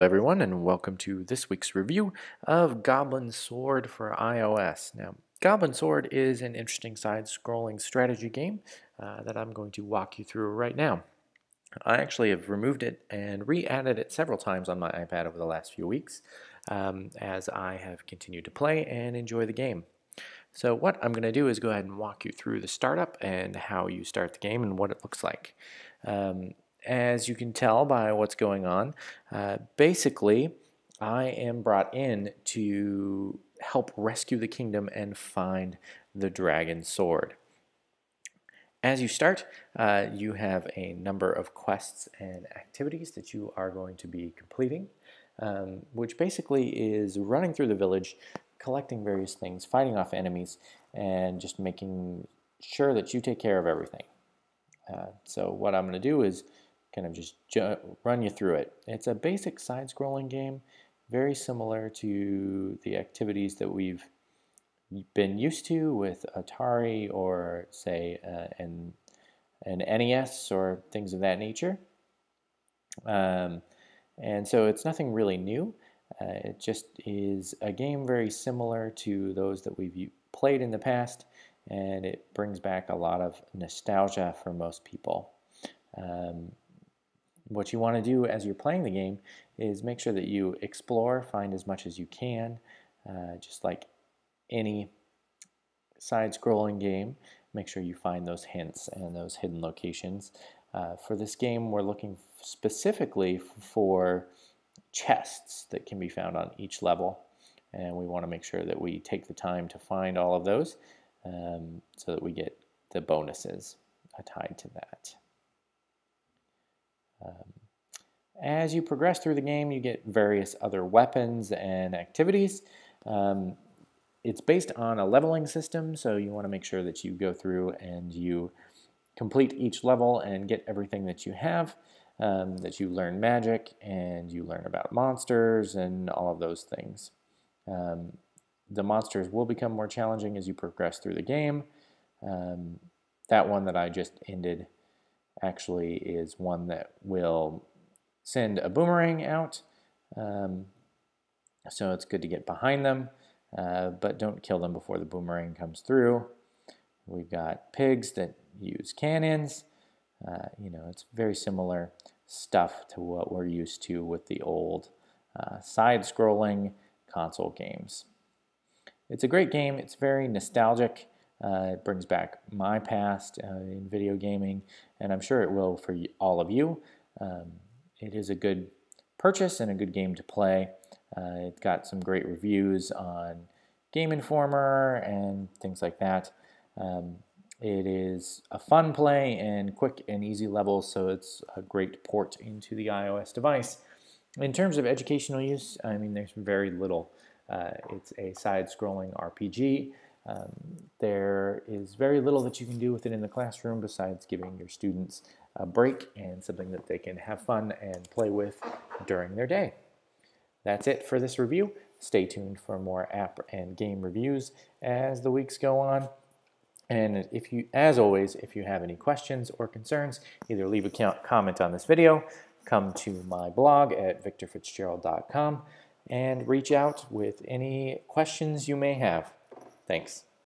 Everyone, and welcome to this week's review of GoblinSword for iOS. Now, GoblinSword is an interesting side-scrolling strategy game that I'm going to walk you through right now. I actually have removed it and re-added it several times on my iPad over the last few weeks as I have continued to play and enjoy the game. So what I'm going to do is go ahead and walk you through the startup and how you start the game and what it looks like. As you can tell by what's going on, basically I am brought in to help rescue the kingdom and find the dragon sword. As you start, you have a number of quests and activities that you are going to be completing, which basically is running through the village, collecting various things, fighting off enemies, and just making sure that you take care of everything. So what I'm going to do is kind of just run you through it. It's a basic side-scrolling game, very similar to the activities that we've been used to with Atari or say an NES or things of that nature. And so it's nothing really new. It just is a game very similar to those that we've played in the past, and it brings back a lot of nostalgia for most people. What you want to do as you're playing the game is make sure that you explore, find as much as you can, just like any side-scrolling game. Make sure you find those hints and those hidden locations. For this game, we're looking specifically for chests that can be found on each level, and we want to make sure that we take the time to find all of those so that we get the bonuses tied to that. As you progress through the game, you get various other weapons and activities. It's based on a leveling system, so you want to make sure that you go through and you complete each level and get everything that you have, that you learn magic and you learn about monsters and all of those things. The monsters will become more challenging as you progress through the game. That one that I just ended actually is one that will send a boomerang out, so it's good to get behind them, but don't kill them before the boomerang comes through. We've got pigs that use cannons. It's very similar stuff to what we're used to with the old side-scrolling console games. It's a great game. It's very nostalgic. It brings back my past in video gaming, and I'm sure it will for all of you. It is a good purchase and a good game to play. It got some great reviews on Game Informer and things like that. It is a fun play and quick and easy levels, so it's a great port into the iOS device. In terms of educational use, I mean, there's very little. It's a side-scrolling RPG. There is very little that you can do with it in the classroom besides giving your students a break and something that they can have fun and play with during their day. That's it for this review. Stay tuned for more app and game reviews as the weeks go on. And as always, if you have any questions or concerns, either leave a comment on this video, come to my blog at victorfitzgerald.com, and reach out with any questions you may have. Thanks.